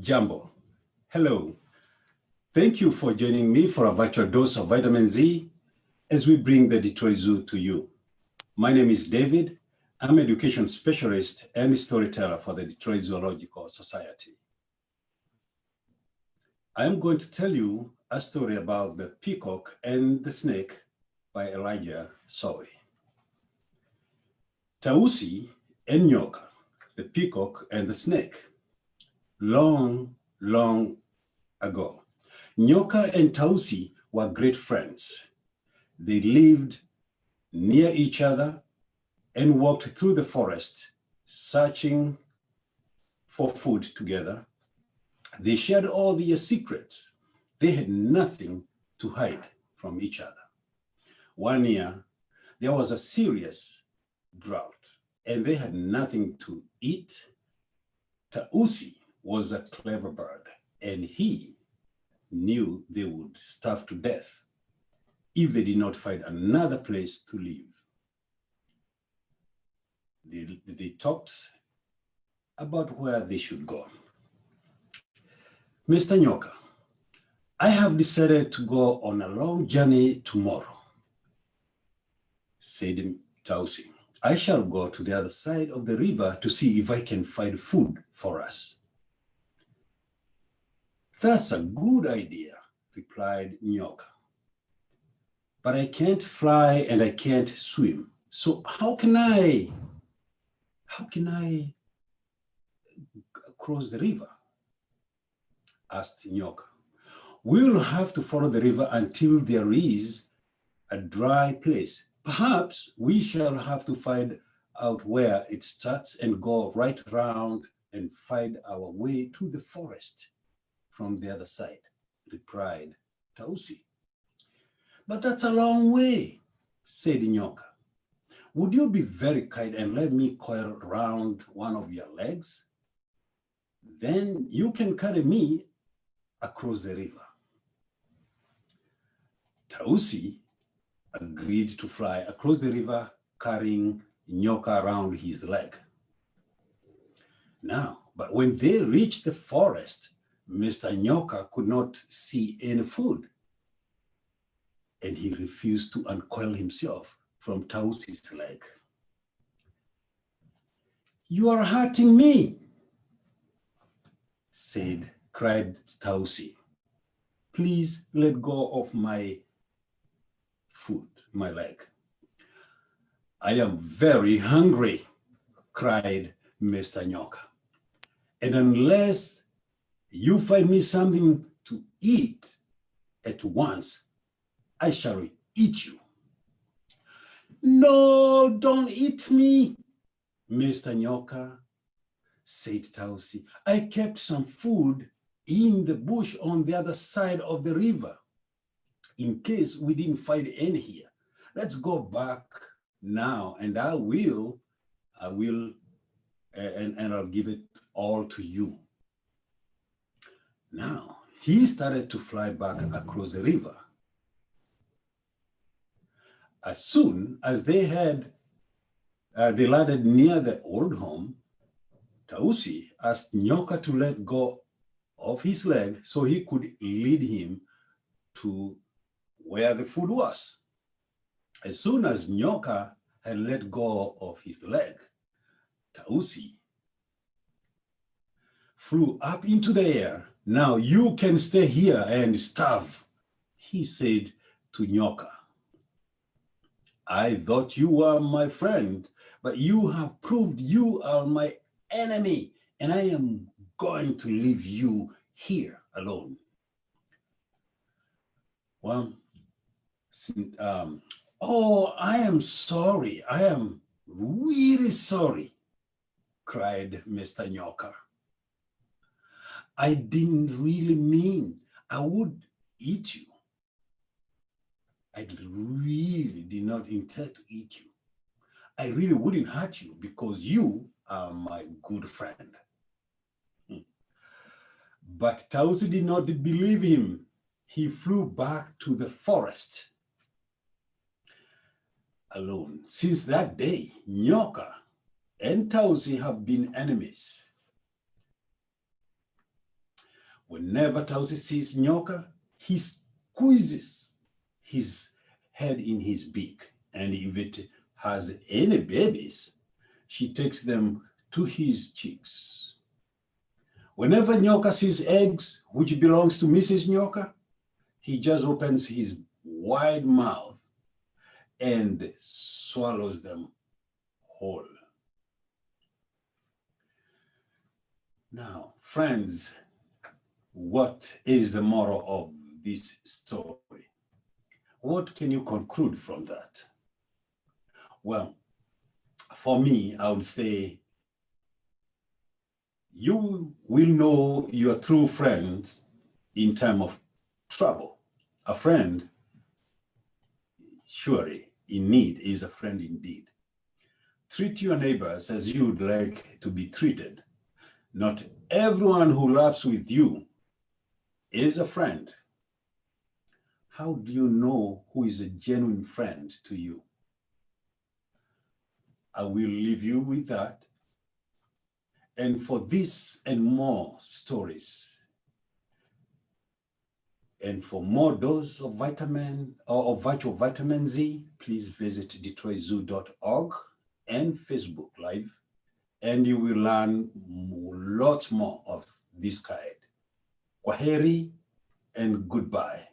Jambo. Hello. Thank you for joining me for a virtual dose of vitamin Z as we bring the Detroit Zoo to you. My name is David. I'm an education specialist and storyteller for the Detroit Zoological Society. I'm going to tell you a story about the peacock and the snake by Elijah Sowe. Tausi and Nyoka, the peacock and the snake. Long, long ago, Nyoka and Tausi were great friends. They lived near each other and walked through the forest, searching for food together. They shared all their secrets. They had nothing to hide from each other. One year, there was a serious drought, and they had nothing to eat. Tausi was a clever bird, and he knew they would starve to death if they did not find another place to live. They talked about where they should go. Mr. Nyoka, I have decided to go on a long journey tomorrow, said Tausi. I shall go to the other side of the river to see if I can find food for us. That's a good idea, replied Nyoka. But I can't fly and I can't swim. So how can I cross the river? Asked Nyoka. We'll have to follow the river until there is a dry place. Perhaps we shall have to find out where it starts and go right around and find our way to the forest from the other side, replied Tausi. But that's a long way, said Nyoka. Would you be very kind and let me coil around one of your legs? Then you can carry me across the river. Tausi agreed to fly across the river, carrying Nyoka around his leg. But when they reached the forest, Mr. Nyoka could not see any food, and he refused to uncoil himself from Tausi's leg. You are hurting me, cried Tausi. Please let go of my foot, my leg. I am very hungry, cried Mr. Nyoka. And unless you find me something to eat at once, I shall eat you. No, don't eat me, Mr. Nyoka, said Tausi. I kept some food in the bush on the other side of the river in case we didn't find any here. Let's go back now and I'll give it all to you. Now, he started to fly back across the river. As soon as they landed near the old home, Tausi asked Nyoka to let go of his leg so he could lead him to where the food was. As soon as Nyoka had let go of his leg, Tausi flew up into the air. Now you can stay here and starve, he said to Nyoka. I thought you were my friend, but you have proved you are my enemy, and I am going to leave you here alone. Well, oh, I am sorry. I am really sorry, cried Mr. Nyoka. I didn't really mean I would eat you. I really did not intend to eat you. I really wouldn't hurt you because you are my good friend. But Tausi did not believe him. He flew back to the forest alone. Since that day, Nyoka and Tausi have been enemies. Whenever Tausi sees Nyoka, he squeezes his head in his beak. And if it has any babies, she takes them to his cheeks. Whenever Nyoka sees eggs, which belongs to Mrs. Nyoka, he just opens his wide mouth and swallows them whole. Now, friends, what is the moral of this story? What can you conclude from that? Well, for me, I would say you will know your true friends in time of trouble. A friend, surely, in need is a friend indeed. Treat your neighbors as you would like to be treated. Not everyone who laughs with you is a friend. How do you know who is a genuine friend to you? I will leave you with that. And for this and more stories, and for more dose of vitamin or of virtual vitamin Z, please visit DetroitZoo.org and Facebook Live, and you will learn lots more of this kind. Kwaheri and goodbye.